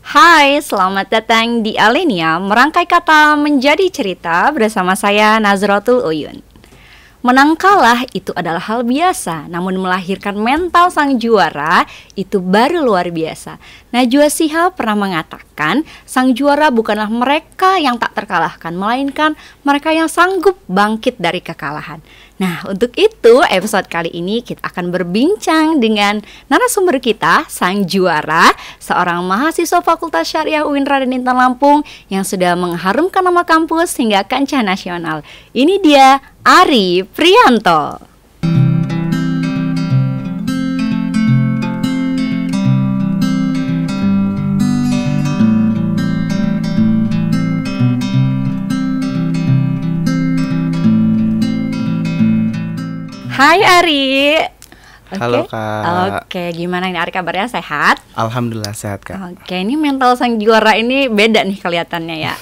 Hai, selamat datang di Alenia, merangkai kata menjadi cerita bersama saya Nazratul Uyun. Menang kalah itu adalah hal biasa, namun melahirkan mental sang juara itu baru luar biasa. Najwa Shihab pernah mengatakan, sang juara bukanlah mereka yang tak terkalahkan, melainkan mereka yang sanggup bangkit dari kekalahan. Nah, untuk itu episode kali ini kita akan berbincang dengan narasumber kita, sang juara, seorang mahasiswa Fakultas Syariah UIN Raden Intan Lampung yang sudah mengharumkan nama kampus hingga kancah nasional. Ini dia Ari Prianto. Hai Ari. Halo Kak. Oke, gimana ini Ari, kabarnya sehat? Alhamdulillah sehat Kak. Oke, ini mental sang juara ini beda nih kelihatannya ya.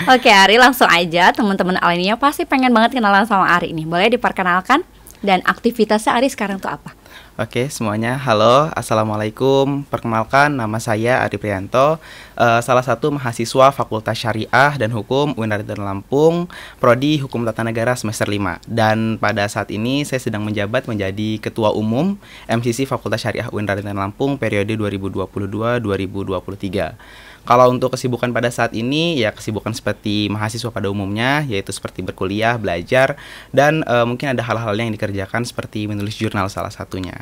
Oke Ari, langsung aja, teman-teman Alenia pasti pengen banget kenalan sama Ari nih. Boleh diperkenalkan dan aktivitasnya Ari sekarang tuh apa? Oke semuanya, halo, assalamualaikum. Perkenalkan, nama saya Ari Prianto, salah satu mahasiswa Fakultas Syariah dan Hukum UIN Raden Lampung, Prodi Hukum Tata Negara semester 5. Dan pada saat ini saya sedang menjabat menjadi Ketua Umum MCC Fakultas Syariah UIN Raden Lampung periode 2022-2023. Kalau untuk kesibukan pada saat ini, ya kesibukan seperti mahasiswa pada umumnya, yaitu seperti berkuliah, belajar, dan mungkin ada hal-hal yang dikerjakan seperti menulis jurnal salah satunya.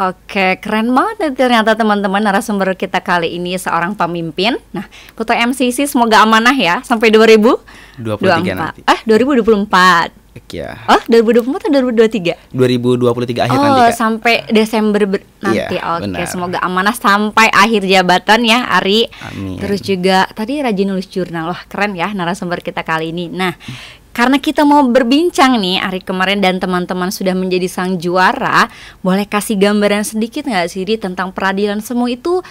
Oke, keren banget nih ternyata teman-teman narasumber kita kali ini seorang pemimpin. Nah, Ketua MCC semoga amanah ya sampai 2023 nanti. 2024. Ya. Oh, 2024 atau 2023? 2023 akhir nanti Kak. Sampai Desember nanti. Iya, Oke, benar. semoga amanah sampai akhir jabatan ya, Ari. Amin. Terus juga tadi rajin nulis jurnal. Wah, keren ya narasumber kita kali ini. Nah, karena kita mau berbincang nih, Ari kemarin dan teman-teman sudah menjadi sang juara, boleh kasih gambaran sedikit nggak sih Ri, tentang peradilan semu itu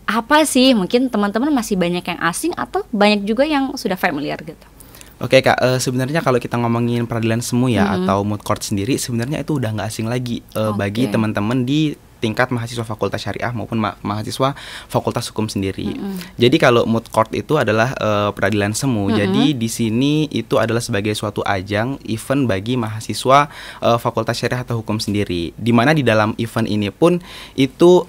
apa sih? Mungkin teman-teman masih banyak yang asing atau banyak juga yang sudah familiar gitu. Oke Kak, sebenarnya kalau kita ngomongin peradilan semu ya atau moot court sendiri, sebenarnya itu udah nggak asing lagi bagi teman-teman di tingkat mahasiswa Fakultas Syariah maupun mahasiswa Fakultas Hukum sendiri. Jadi kalau moot court itu adalah peradilan semu. Jadi di sini itu adalah sebagai suatu ajang event bagi mahasiswa Fakultas Syariah atau Hukum sendiri. Dimana di dalam event ini pun itu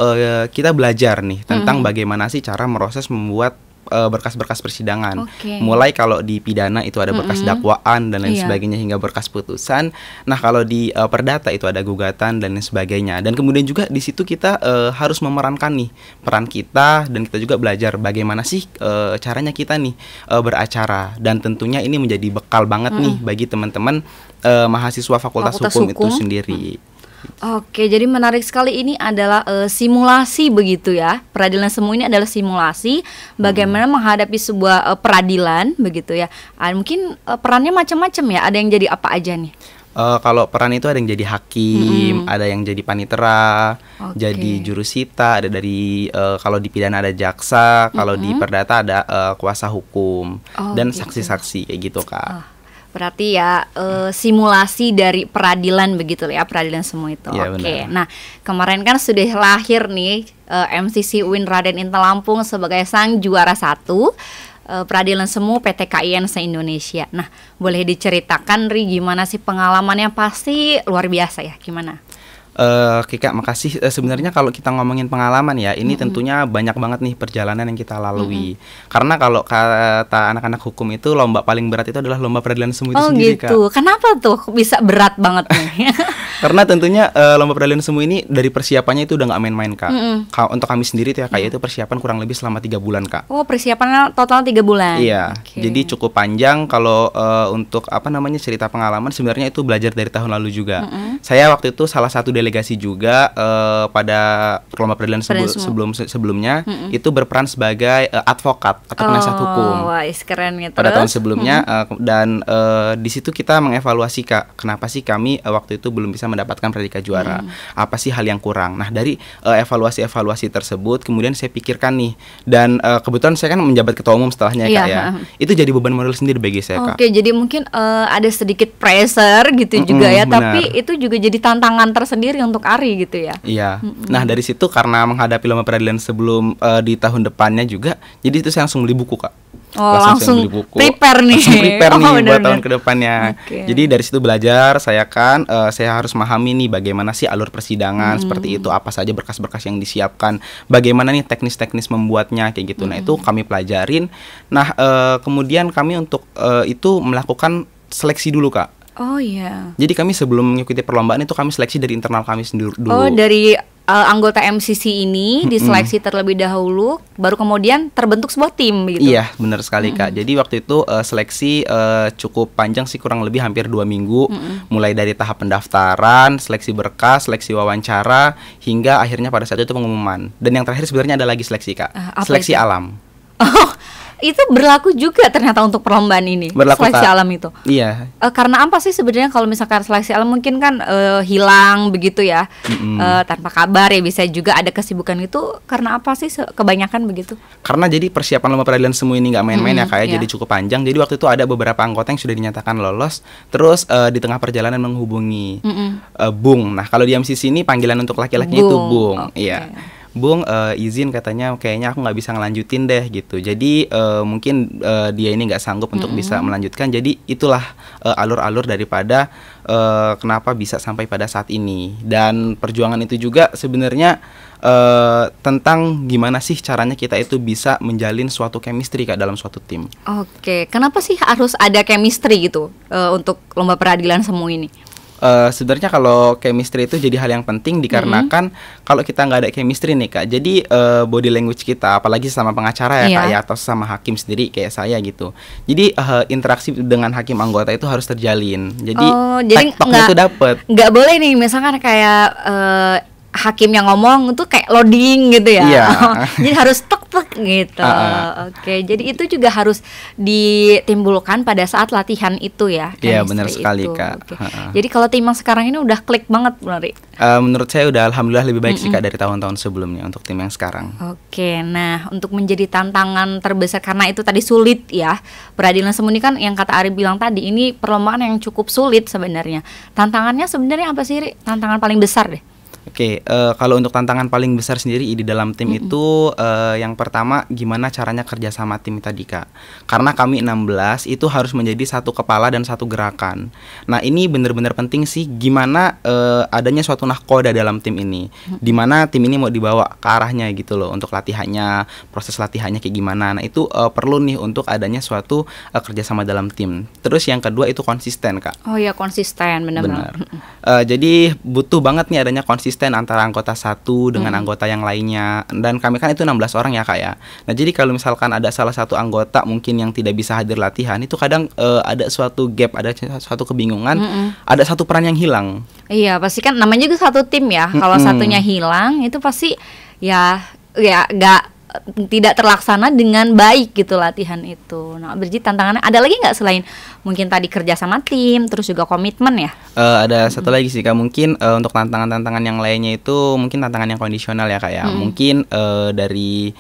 kita belajar nih tentang bagaimana sih cara proses membuat berkas-berkas persidangan. Mulai kalau di pidana itu ada berkas dakwaan dan lain sebagainya hingga berkas putusan. Nah, kalau di perdata itu ada gugatan dan lain sebagainya. Dan kemudian juga di situ kita harus memerankan nih peran kita, dan kita juga belajar bagaimana sih caranya kita nih beracara, dan tentunya ini menjadi bekal banget nih bagi teman-teman mahasiswa Fakultas Hukum itu sendiri. Oke, jadi menarik sekali, ini adalah simulasi begitu ya. Peradilan semu ini adalah simulasi bagaimana menghadapi sebuah peradilan begitu ya. Mungkin perannya macam-macam ya. Ada yang jadi apa aja nih? Kalau peran itu ada yang jadi hakim, ada yang jadi panitera, jadi jurusita, ada dari kalau di pidana ada jaksa, kalau di perdata ada kuasa hukum dan saksi-saksi kayak gitu Kak. Berarti ya simulasi dari peradilan begitu ya, peradilan semua itu. Oke. Nah, kemarin kan sudah lahir nih MCC UIN Raden Intan Lampung sebagai sang juara 1 peradilan semu PTKIN se-Indonesia. Nah, boleh diceritakan Ri, gimana sih pengalamannya? Pasti luar biasa ya, gimana? Oke Kak, makasih. Sebenarnya kalau kita ngomongin pengalaman ya, ini tentunya banyak banget nih perjalanan yang kita lalui. Karena kalau kata anak-anak hukum itu lomba paling berat itu adalah lomba peradilan semu itu sendiri Kak. Oh gitu, kenapa tuh bisa berat banget nih? Karena tentunya lomba peradilan semu ini dari persiapannya itu udah nggak main-main Kak. Untuk kami sendiri tuh ya Kak, itu persiapan kurang lebih selama 3 bulan Kak. Oh, persiapannya total 3 bulan? Iya, jadi cukup panjang. Kalau untuk cerita pengalaman, sebenarnya itu belajar dari tahun lalu juga. Saya waktu itu salah satu delegasi juga pada lomba peradilan sebelumnya itu berperan sebagai advokat atau penasihat hukum. Wah, keren gitu. Pada tahun sebelumnya dan di situ kita mengevaluasi Kak, kenapa sih kami waktu itu belum bisa mendapatkan predikat juara? Apa sih hal yang kurang? Nah, dari evaluasi tersebut kemudian saya pikirkan nih, dan kebetulan saya kan menjabat ketua umum setelahnya Kak ya. Itu jadi beban moral sendiri bagi saya Kak. Oke, jadi mungkin ada sedikit pressure gitu juga ya, tapi itu juga jadi tantangan tersendiri sendiri untuk Ari gitu ya. Iya. Nah, dari situ karena menghadapi lomba peradilan sebelum di tahun depannya juga, jadi itu saya langsung beli buku, Kak. Oh, langsung beli buku. prepare nih. Langsung prepare nih bener, buat tahun kedepannya. Jadi dari situ belajar, saya harus memahami nih bagaimana sih alur persidangan seperti itu, apa saja berkas-berkas yang disiapkan, bagaimana nih teknis-teknis membuatnya kayak gitu. Nah, itu kami pelajarin. Nah, kemudian kami untuk itu melakukan seleksi dulu, Kak. Oh iya. Jadi kami sebelum mengikuti perlombaan itu kami seleksi dari internal kami sendiri dulu. Oh, dari anggota MCC ini diseleksi terlebih dahulu, baru kemudian terbentuk sebuah tim begitu. Iya, benar sekali, Kak. Jadi waktu itu seleksi cukup panjang sih, kurang lebih hampir 2 minggu. Mulai dari tahap pendaftaran, seleksi berkas, seleksi wawancara, hingga akhirnya pada saat itu pengumuman. Dan yang terakhir sebenarnya ada lagi seleksi, Kak. Seleksi alam. Oh, itu berlaku juga ternyata untuk perlombaan ini. Berlaku, seleksi Kak. alam itu. Iya. Karena apa sih sebenarnya kalau misalkan seleksi alam mungkin kan hilang begitu ya, tanpa kabar ya, bisa juga ada kesibukan itu. Karena apa sih kebanyakan begitu? Karena jadi persiapan lomba peradilan semua ini nggak main-main ya, Kak. Iya. Jadi cukup panjang. Jadi waktu itu ada beberapa anggota yang sudah dinyatakan lolos, terus di tengah perjalanan menghubungi Bung. Nah, kalau di MCC ini panggilan untuk laki-lakinya itu Bung. Okay. Iya. Bung, izin katanya kayaknya aku nggak bisa ngelanjutin deh gitu. Jadi mungkin dia ini nggak sanggup untuk bisa melanjutkan. Jadi itulah alur-alur daripada kenapa bisa sampai pada saat ini. Dan perjuangan itu juga sebenarnya tentang gimana sih caranya kita itu bisa menjalin suatu chemistry, Kak, dalam suatu tim. Oke, kenapa sih harus ada chemistry gitu untuk lomba peradilan semu ini? Sebenarnya kalau chemistry itu jadi hal yang penting dikarenakan kalau kita nggak ada chemistry nih, Kak, jadi body language kita, apalagi sama pengacara ya, Kak, ya, atau sama hakim sendiri kayak saya gitu. Jadi interaksi dengan hakim anggota itu harus terjalin. Jadi tektoknya itu dapet. Nggak boleh nih misalkan kayak hakim yang ngomong itu kayak loading gitu ya. Iya. Jadi harus tek gitu. Oke, jadi itu juga harus ditimbulkan pada saat latihan itu ya. Iya, benar sekali, Kak. Okay. Jadi kalau tim yang sekarang ini udah klik banget, Nari. Menurut saya udah alhamdulillah lebih baik sih, Kak, dari tahun-tahun sebelumnya untuk tim yang sekarang. Oke, nah untuk menjadi tantangan terbesar karena itu tadi sulit ya. Peradilan semu ini kan yang kata Ari bilang tadi, ini perlombaan yang cukup sulit sebenarnya. Tantangannya sebenarnya apa sih, Ri? Tantangan paling besar deh. Oke, kalau untuk tantangan paling besar sendiri di dalam tim itu yang pertama gimana caranya kerja sama tim tadi, Kak. Karena kami 16 itu harus menjadi satu kepala dan satu gerakan. Nah, ini benar-benar penting sih gimana adanya suatu nahkoda dalam tim ini. Dimana tim ini mau dibawa ke arahnya gitu loh, untuk latihannya, proses latihannya kayak gimana. Nah, itu perlu nih untuk adanya suatu kerjasama dalam tim. Terus yang kedua itu konsisten, Kak. Oh ya, konsisten, benar-benar. Jadi butuh banget nih adanya konsisten antara anggota satu dengan anggota yang lainnya. Dan kami kan itu 16 orang ya, Kak, ya. Nah, jadi kalau misalkan ada salah satu anggota mungkin yang tidak bisa hadir latihan, itu kadang ada suatu gap, ada suatu kebingungan, ada satu peran yang hilang. Iya, pasti kan namanya juga satu tim ya. Kalau satunya hilang itu pasti ya nggak tidak terlaksana dengan baik gitu latihan itu. Nah, berarti tantangannya ada lagi nggak selain mungkin tadi kerja sama tim, terus juga komitmen ya? Ada satu lagi sih, Kak, mungkin untuk tantangan-tantangan yang lainnya itu mungkin tantangan yang kondisional ya, Kak, ya. Mungkin dari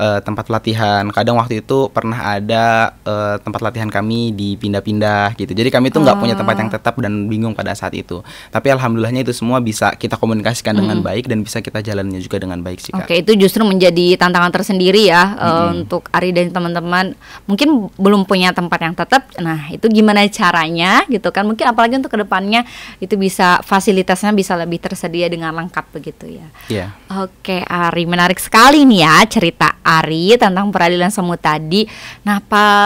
tempat latihan. Kadang waktu itu pernah ada tempat latihan kami dipindah-pindah gitu. Jadi kami itu nggak punya tempat yang tetap dan bingung pada saat itu. Tapi alhamdulillahnya itu semua bisa kita komunikasikan dengan baik dan bisa kita jalannya juga dengan baik sih, Kak. Oke, itu justru menjadi tantangan tersendiri ya untuk Ari dan teman-teman. Mungkin belum punya tempat yang tetap. Nah, itu gimana caranya gitu kan? Mungkin apalagi untuk kedepannya itu bisa fasilitasnya bisa lebih tersedia dengan lengkap begitu ya. Iya. Oke, Ari, menarik sekali nih ya cerita Ari tentang peradilan semu tadi. Nah,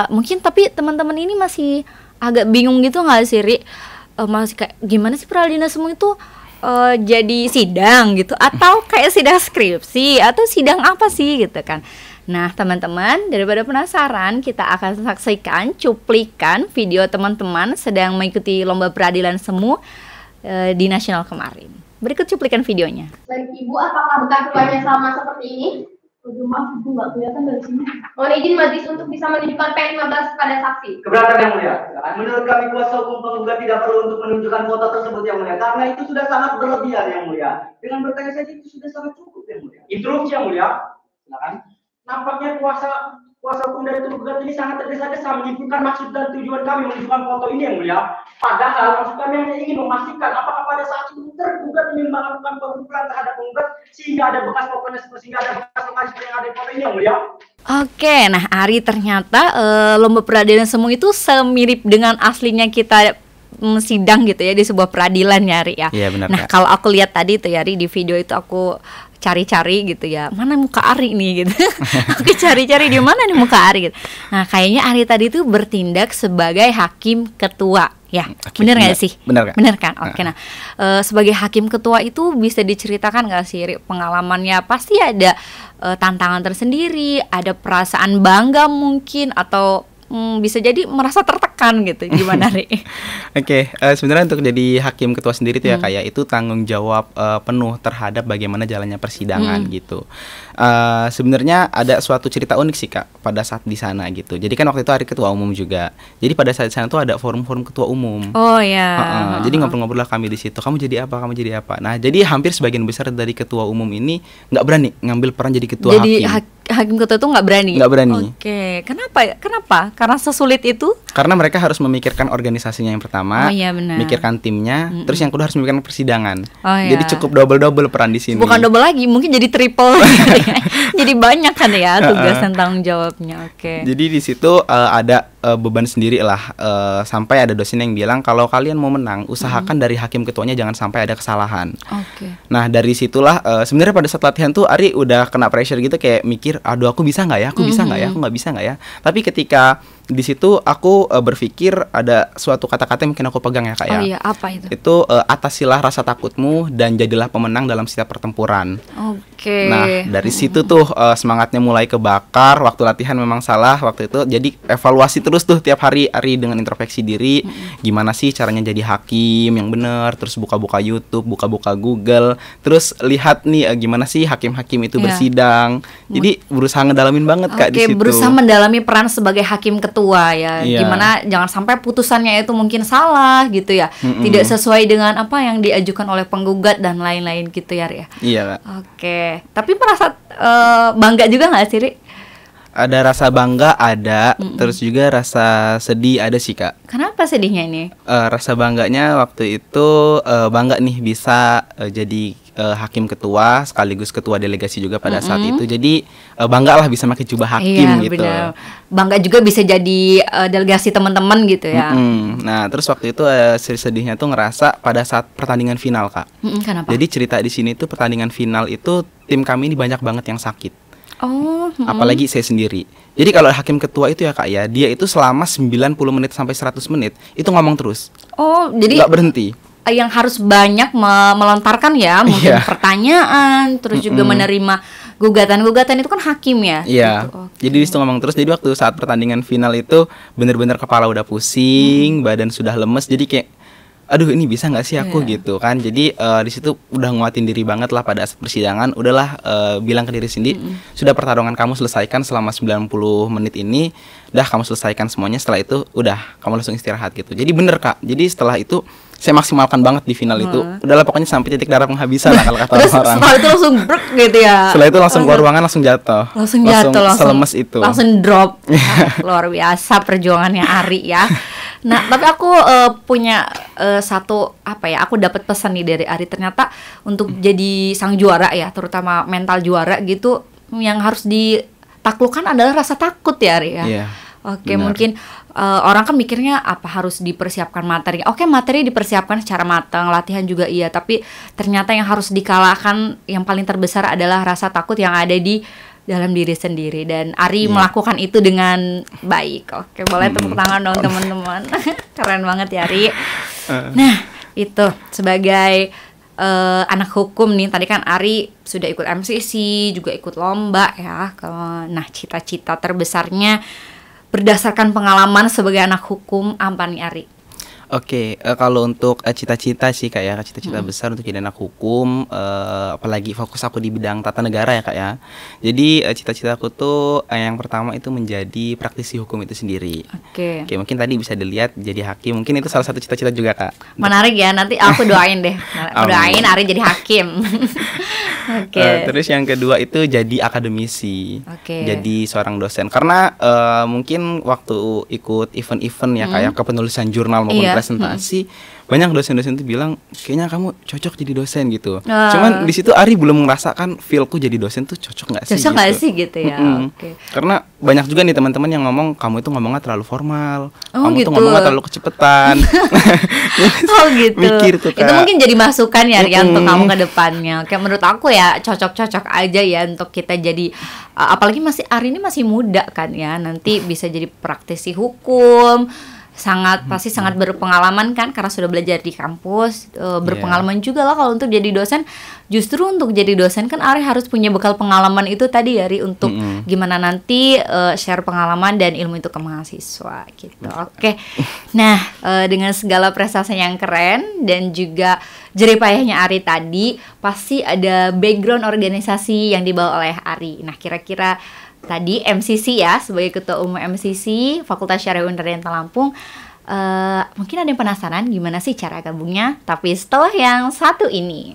mungkin tapi teman-teman ini masih agak bingung gitu nggak sih, Ri? Masih kayak gimana sih peradilan semu itu jadi sidang gitu, atau kayak sidang skripsi, atau sidang apa sih gitu kan? Nah, teman-teman, daripada penasaran, kita akan saksikan cuplikan video teman-teman sedang mengikuti lomba peradilan semu di nasional kemarin. Berikut cuplikan videonya. Baik, Ibu, apakah bekas tuanya sama seperti ini? Maaf, Ibu, nggak kelihatan dari sini. Mohon izin majelis untuk bisa menunjukkan P15 pada saksi. Keberatan, Yang Mulia. Menurut kami kuasa hukum penggugat tidak perlu untuk menunjukkan foto tersebut, Yang Mulia, karena itu sudah sangat berlebihan, Yang Mulia. Dengan bertanya saja itu sudah sangat cukup, Yang Mulia. Interupsi, Yang Mulia. Silakan. Nampaknya kuasa kuasa hukum dari tergugat ini sangat tergesa-gesa menyimpulkan maksud dan tujuan kami menunjukkan foto ini yang mulia. Padahal maksud kami hanya ingin memastikan apakah pada saat itu tergugat ingin melakukan pemukulan terhadap penggugat sehingga ada bekas fotonya sehingga ada bekas lokasi yang ada di foto ini yang mulia. Oke, nah Ari ternyata lomba peradilan semu itu semirip dengan aslinya kita sidang gitu ya di sebuah peradilan ya Ari ya. Iya benar. Nah kalau aku lihat tadi tuh ya Ari di video itu aku cari-cari gitu ya, mana muka Ari nih gitu. Aku cari-cari di mana nih muka Ari gitu. Nah kayaknya Ari tadi tuh bertindak sebagai hakim ketua ya. Oke, bener nggak sih? Bener kan? Oke, nah sebagai hakim ketua itu bisa diceritakan nggak sih Ri, pengalamannya? Pasti ada tantangan tersendiri, ada perasaan bangga mungkin, atau bisa jadi merasa tertekan gitu. Gimana Ri? Oke, sebenarnya untuk jadi hakim ketua sendiri tuh ya kayak itu tanggung jawab penuh terhadap bagaimana jalannya persidangan gitu. Sebenarnya ada suatu cerita unik sih Kak pada saat di sana gitu. Jadi kan waktu itu Ari ketua umum juga. Jadi pada saat di sana tuh ada forum-forum ketua umum. Oh ya. Jadi ngobrol-ngobrol lah kami di situ. Kamu jadi apa? Kamu jadi apa? Nah, jadi hampir sebagian besar dari ketua umum ini nggak berani ngambil peran jadi ketua Jadi hakim ketua itu nggak berani. Nggak berani. Oke, kenapa ya? Kenapa? Karena sesulit itu? Karena mereka harus memikirkan organisasinya yang pertama, Oh iya benar. mikirkan timnya, terus yang kedua harus memikirkan persidangan. Oh, iya. Jadi cukup double peran di sini. Bukan double lagi, mungkin jadi triple. Jadi banyak kan ya tugas dan tanggung jawabnya. Oke. Jadi di situ ada beban sendiri lah. Sampai ada dosen yang bilang kalau kalian mau menang, usahakan dari hakim ketuanya jangan sampai ada kesalahan. Oke. Nah dari situlah sebenarnya pada saat latihan tuh Ari udah kena pressure gitu, kayak mikir, aduh aku bisa nggak ya, aku bisa nggak ya, aku nggak bisa nggak ya. Tapi ketika di situ aku berpikir ada suatu kata-kata yang mungkin aku pegang ya Kak ya. Oh iya, apa itu? Itu atasilah rasa takutmu dan jadilah pemenang dalam setiap pertempuran. Oke. Nah dari situ tuh semangatnya mulai kebakar. Waktu latihan memang salah waktu itu. Jadi evaluasi terus tuh tiap hari Ari dengan introspeksi diri. Gimana sih caranya jadi hakim yang benar. Terus buka-buka YouTube, buka-buka Google. Terus lihat nih gimana sih hakim-hakim itu bersidang. Jadi berusaha ngedalamin banget Kak di situ. Berusaha mendalami peran sebagai hakim ketua ya. Iya. Gimana jangan sampai putusannya itu mungkin salah gitu ya. Tidak sesuai dengan apa yang diajukan oleh penggugat dan lain-lain gitu ya Ri. Iya Kak. Oke. Tapi merasa bangga juga nggak sih Ri? Ada rasa bangga ada, terus juga rasa sedih ada sih Kak. Kenapa sedihnya ini? Rasa bangganya waktu itu bangga nih bisa jadi hakim ketua sekaligus ketua delegasi juga pada saat itu. Jadi bangga lah bisa pakai jubah hakim gitu. Benar. Bangga juga bisa jadi delegasi teman-teman gitu ya. Nah terus waktu itu sedihnya tuh ngerasa pada saat pertandingan final Kak. Kenapa? Jadi cerita di sini tuh pertandingan final itu tim kami ini banyak banget yang sakit. Oh, Apalagi saya sendiri. Jadi kalau hakim ketua itu ya Kak ya, dia itu selama 90 menit sampai 100 menit itu ngomong terus. Oh, jadi nggak berhenti. Yang harus banyak melontarkan ya, mungkin pertanyaan, terus juga menerima gugatan-gugatan itu kan hakim ya. Iya. Gitu. Okay. Jadi di situ ngomong terus. Jadi waktu saat pertandingan final itu bener-bener kepala udah pusing, badan sudah lemes. Jadi kayak aduh ini bisa nggak sih aku gitu kan. Jadi di situ udah nguatin diri banget lah pada saat persidangan. Udahlah bilang ke diri sendiri, sudah pertarungan kamu selesaikan selama 90 menit ini, udah kamu selesaikan semuanya. Setelah itu udah kamu langsung istirahat gitu. Jadi bener Kak. Jadi setelah itu saya maksimalkan banget di final itu. Udahlah pokoknya sampai titik darah penghabisan lah kalau kata orang. Setelah itu langsung brek gitu ya. Setelah itu langsung keluar ruangan langsung jatuh. Langsung selemes itu. Langsung drop. Luar biasa perjuangannya Ari ya. Nah, tapi aku punya satu apa ya? Aku dapat pesan nih dari Ari, ternyata untuk jadi sang juara ya, terutama mental juara gitu, yang harus ditaklukkan adalah rasa takut ya Ari ya. Iya. Oke, benar. mungkin orang kan mikirnya apa harus dipersiapkan materi. Oke, materi dipersiapkan secara matang, latihan juga iya, tapi ternyata yang harus dikalahkan yang paling terbesar adalah rasa takut yang ada di dalam diri sendiri, dan Ari melakukan itu dengan baik. Oke, boleh tepuk tangan dong teman-teman. Keren banget ya Ari. Nah, itu sebagai anak hukum nih, tadi kan Ari sudah ikut MCC, juga ikut lomba ya. Nah, cita-cita terbesarnya berdasarkan pengalaman sebagai anak hukum apa nih Ari? Oke, kalau untuk cita-cita sih Kak ya, cita-cita besar untuk jadi anak hukum, apalagi fokus aku di bidang tata negara ya Kak ya. Jadi cita-cita aku tuh yang pertama itu menjadi praktisi hukum itu sendiri. Oke. Oke, mungkin tadi bisa dilihat jadi hakim, mungkin itu salah satu cita-cita juga Kak. Menarik ya, nanti aku doain deh. Aku doain Ari jadi hakim. Oke. Terus yang kedua itu jadi akademisi, jadi seorang dosen. Karena mungkin waktu ikut event-event ya kayak kepenulisan jurnal maupun presentasi, banyak dosen-dosen itu bilang kayaknya kamu cocok jadi dosen gitu. Cuman di situ Ari belum merasakan feelku jadi dosen tuh cocok nggak sih? Cocok nggak sih gitu ya? Karena banyak juga nih teman-teman yang ngomong kamu itu ngomongnya terlalu formal, kamu gitu. tuh ngomongnya terlalu kecepetan. Oh gitu. Mikir tuh, itu mungkin jadi masukan ya Rian untuk kamu ke depannya. Kayak menurut aku ya cocok-cocok aja ya untuk kita jadi apalagi Ari ini masih muda kan ya. Nanti bisa jadi praktisi hukum. Pasti sangat berpengalaman kan karena sudah belajar di kampus, berpengalaman juga lah kalau untuk jadi dosen. Justru untuk jadi dosen kan Ari harus punya bekal pengalaman itu tadi ya Ri, untuk gimana nanti share pengalaman dan ilmu itu ke mahasiswa gitu. Oke. Nah, dengan segala prestasi yang keren dan juga jeripayahnya Ari tadi, pasti ada background organisasi yang dibawa oleh Ari. Nah, kira-kira tadi MCC ya, sebagai Ketua Umum MCC Fakultas Syariah Unarian Lampung, mungkin ada yang penasaran gimana sih cara gabungnya? Tapi setelah yang satu ini.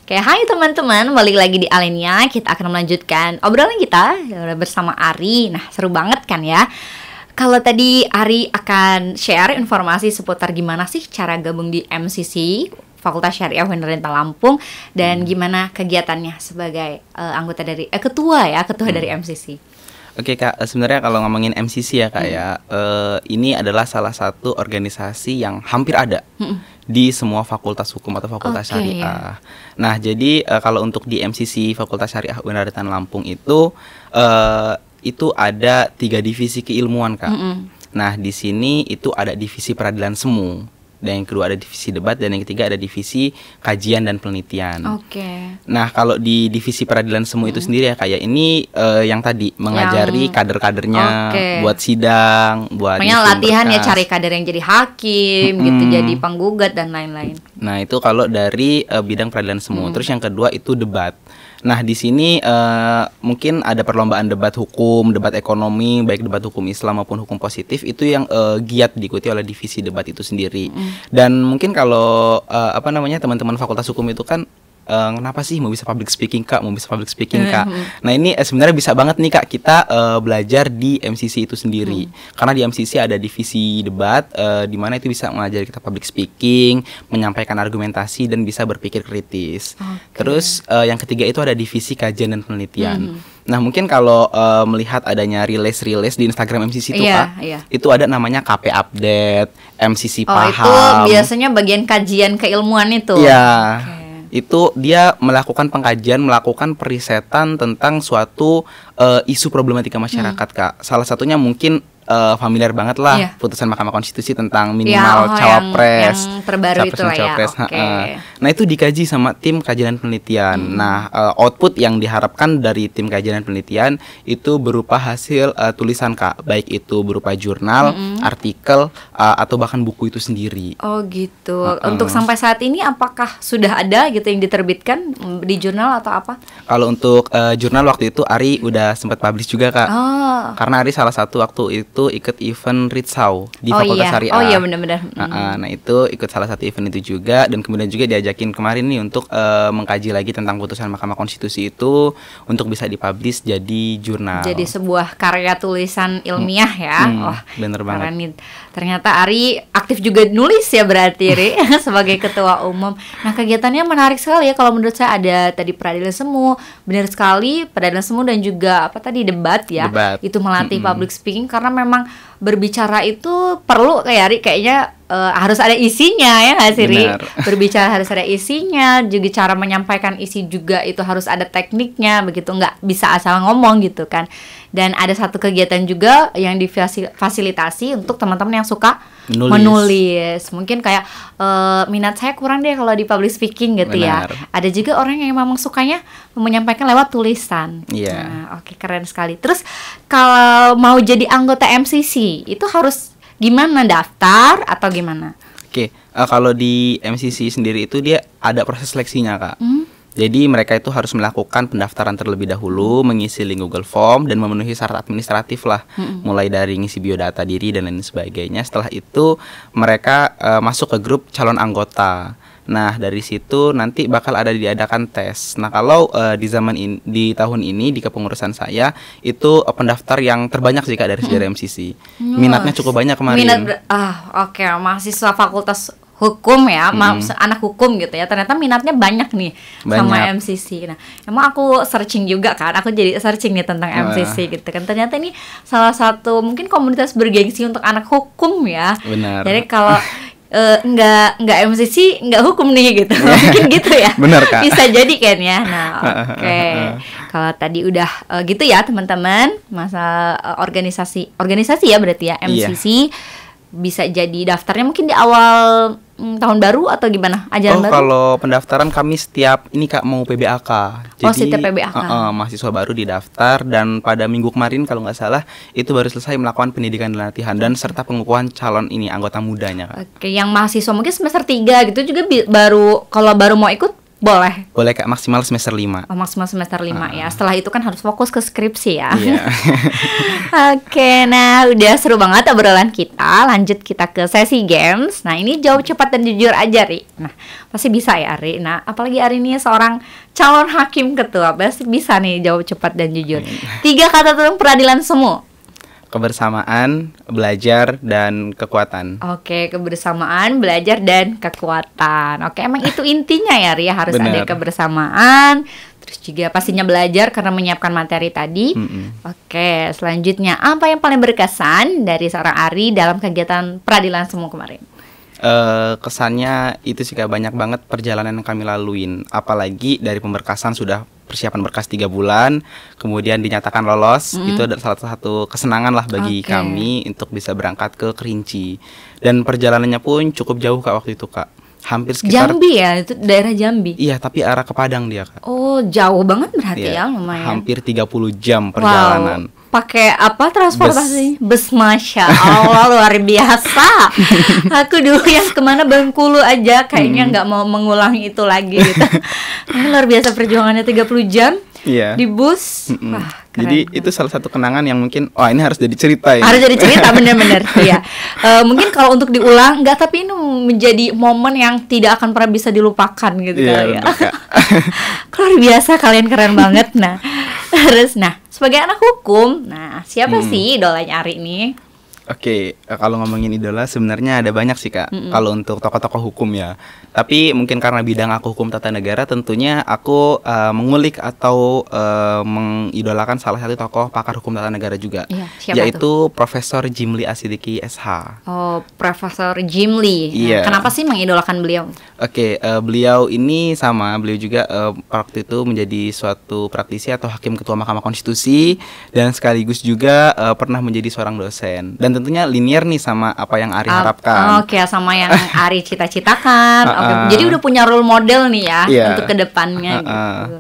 Oke, hai teman-teman, balik lagi di Alenia. Kita akan melanjutkan obrolan kita bersama Ari. Nah, seru banget kan ya? Kalau tadi Ari akan share informasi seputar gimana sih cara gabung di MCC Fakultas Syariah Unarian Lampung dan gimana kegiatannya sebagai anggota dari ketua dari MCC. Oke Kak, sebenarnya kalau ngomongin MCC ya Kak ya, ini adalah salah satu organisasi yang hampir ada di semua fakultas hukum atau fakultas syariah. Nah, jadi kalau untuk di MCC Fakultas Syariah Unarian Lampung itu ada 3 divisi keilmuan Kak. Nah, di sini itu ada divisi peradilan semu, dan yang kedua ada divisi debat, dan yang ketiga ada divisi kajian dan penelitian. Nah, kalau di divisi peradilan semu itu sendiri ya kayak ini yang tadi mengajari kader-kadernya buat sidang, buat latihan berkas. Ya cari kader yang jadi hakim gitu, jadi penggugat dan lain-lain. Nah, itu kalau dari bidang peradilan semu. Terus yang kedua itu debat. Nah, di sini mungkin ada perlombaan debat hukum, debat ekonomi, baik debat hukum Islam maupun hukum positif, itu yang giat diikuti oleh divisi debat itu sendiri. Dan mungkin kalau teman-teman fakultas hukum itu kan kenapa sih mau bisa public speaking Kak, Nah, ini sebenarnya bisa banget nih Kak kita belajar di MCC itu sendiri. Karena di MCC ada divisi debat di mana itu bisa mengajari kita public speaking, menyampaikan argumentasi dan bisa berpikir kritis. Terus yang ketiga itu ada divisi kajian dan penelitian. Nah, mungkin kalau melihat adanya rilis di Instagram MCC itu Kak, itu ada namanya KP Update, MCC Paham. Itu biasanya bagian kajian keilmuan itu. Itu dia melakukan pengkajian, melakukan perisetan tentang suatu isu problematika masyarakat Kak. Salah satunya mungkin familiar banget lah putusan Mahkamah Konstitusi tentang minimal cawapres, yang terbaru itu lah ya. Nah, itu dikaji sama tim kajian dan penelitian. Nah, output yang diharapkan dari tim kajian dan penelitian itu berupa hasil tulisan Kak, baik itu berupa jurnal, artikel, atau bahkan buku itu sendiri. Oh gitu. Untuk sampai saat ini apakah sudah ada gitu yang diterbitkan di jurnal atau apa? Kalau untuk jurnal waktu itu Ari udah sempat publish juga Kak. Karena Ari salah satu waktu itu ikut event Ritsau di Fakultas Syariah. Oh iya, benar-benar. Nah, itu ikut salah satu event itu juga, dan kemudian juga diajakin kemarin nih untuk mengkaji lagi tentang putusan Mahkamah Konstitusi itu untuk bisa dipublish jadi jurnal. Jadi sebuah karya tulisan ilmiah ya. Bener banget. Nih, ternyata Ari aktif juga nulis ya berarti Ri sebagai ketua umum. Nah, kegiatannya menarik sekali ya. Kalau menurut saya ada tadi peradilan semu, benar sekali peradilan semu, dan juga debat ya. Itu melatih public speaking karena memang berbicara itu perlu kayak Ri, kayaknya harus ada isinya ya nggak sih Ri? Berbicara harus ada isinya, juga cara menyampaikan isi juga itu harus ada tekniknya, begitu nggak bisa asal ngomong gitu kan. Dan ada satu kegiatan juga yang difasilitasi untuk teman-teman yang suka menulis. Mungkin kayak minat saya kurang deh kalau di public speaking gitu. Benar. Ya. Ada juga orang yang memang sukanya menyampaikan lewat tulisan. Nah, oke, keren sekali. Terus kalau mau jadi anggota MCC itu harus gimana, daftar atau gimana? Oke, kalau di MCC sendiri itu dia ada proses seleksinya Kak. Jadi mereka itu harus melakukan pendaftaran terlebih dahulu, mengisi link Google Form dan memenuhi syarat administratif lah, mulai dari ngisi biodata diri dan lain sebagainya. Setelah itu mereka masuk ke grup calon anggota. Nah dari situ nanti bakal diadakan tes. Nah kalau di tahun ini di kepengurusan saya itu pendaftar yang terbanyak sih Kak dari sejarah MCC. Minatnya cukup banyak kemarin. Oke, mahasiswa fakultas hukum ya, anak hukum gitu ya. Ternyata minatnya banyak nih sama MCC. Nah, emang aku searching juga kan. Aku jadi searching nih tentang MCC gitu kan. Ternyata ini salah satu mungkin komunitas bergengsi untuk anak hukum ya. Benar. Jadi kalau nggak MCC nggak hukum nih gitu. Mungkin gitu ya. Benar Kak. Bisa jadi kan ya. Nah, oke. Kalau tadi udah gitu ya teman-teman, masa organisasi ya berarti ya MCC. Iya. Bisa jadi daftarnya mungkin di awal tahun baru atau gimana? Ajaran baru? Kalau pendaftaran kami setiap ini Kak mau PBAK. Jadi setiap PBAK. Mahasiswa baru didaftar dan pada minggu kemarin kalau nggak salah itu baru selesai melakukan pendidikan dan latihan dan serta pengukuhan calon ini anggota mudanya Kak. Oke, yang mahasiswa mungkin semester 3 gitu juga kalau baru mau ikut boleh Kak, maksimal semester 5. Maksimal semester 5 ya. Setelah itu kan harus fokus ke skripsi ya. Iya. Oke, nah udah seru banget obrolan kita. Lanjut kita ke sesi games. Nah ini jawab cepat dan jujur aja Ri. Nah pasti bisa ya Ri. Nah apalagi Ari ini seorang calon hakim ketua, pasti bisa nih jawab cepat dan jujur. 3 kata tentang peradilan semu. Kebersamaan, belajar, dan kekuatan. Oke, kebersamaan, belajar, dan kekuatan. Oke, emang itu intinya ya Ria, harus ada kebersamaan. Terus juga pastinya belajar karena menyiapkan materi tadi. Oke, selanjutnya apa yang paling berkesan dari seorang Ari dalam kegiatan peradilan semu kemarin? Kesannya itu sih Kak, banyak banget perjalanan yang kami laluin. Apalagi dari pemberkasan sudah persiapan berkas 3 bulan, kemudian dinyatakan lolos. Itu adalah salah satu kesenangan lah bagi kami untuk bisa berangkat ke Kerinci. Dan perjalanannya pun cukup jauh Kak waktu itu Kak. Hampir sekitar Jambi ya, itu daerah Jambi. Iya, tapi arah ke Padang dia Kak. Oh, jauh banget berarti ya, lumayan. Hampir 30 jam perjalanan. Wow. Pakai apa transportasi? Bus, Masya Allah, luar biasa. Aku dulu yang kemana Bengkulu aja kayaknya nggak mau mengulangi itu lagi gitu. Luar biasa perjuangannya 30 jam di bus. Wah, keren. Jadi itu salah satu kenangan yang mungkin ini harus jadi cerita ya. Harus jadi cerita bener-bener. Iya. Mungkin kalau untuk diulang nggak, tapi ini menjadi momen yang tidak akan pernah bisa dilupakan gitu kali ya. Luar biasa, kalian keren banget. Nah, terus sebagai anak hukum, siapa sih idolanya Ari ini? Oke, kalau ngomongin idola sebenarnya ada banyak sih Kak. Kalau untuk tokoh-tokoh hukum ya. Tapi mungkin karena bidang aku hukum tata negara, tentunya aku mengulik atau mengidolakan salah satu tokoh pakar hukum tata negara juga, yaitu Profesor Jimli Asidiki SH. Oh, Profesor Jimli. Iya. Kenapa sih mengidolakan beliau? Oke, beliau ini beliau juga waktu itu menjadi suatu praktisi atau hakim ketua Mahkamah Konstitusi dan sekaligus juga pernah menjadi seorang dosen. Dan tentunya linear nih sama apa yang Ari harapkan. Oke, sama yang Ari cita-citakan. Jadi udah punya role model nih ya untuk kedepannya gitu.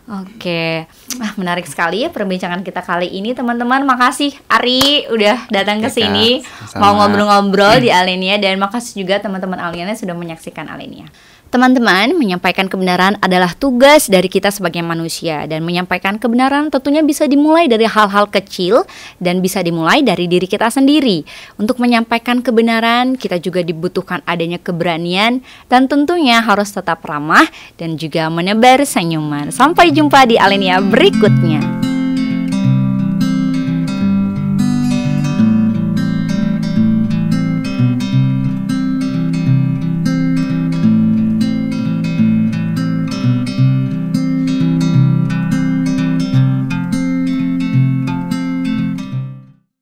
Oke, menarik sekali ya perbincangan kita kali ini teman-teman. Makasih Ari udah datang ke sini mau ngobrol-ngobrol di Alenia, dan makasih juga teman-teman Alenia sudah menyaksikan Alenia. Teman-teman, menyampaikan kebenaran adalah tugas dari kita sebagai manusia, dan menyampaikan kebenaran tentunya bisa dimulai dari hal-hal kecil dan bisa dimulai dari diri kita sendiri. Untuk menyampaikan kebenaran, kita juga dibutuhkan adanya keberanian dan tentunya harus tetap ramah dan juga menebar senyuman. Sampai jumpa di Alenia berikutnya.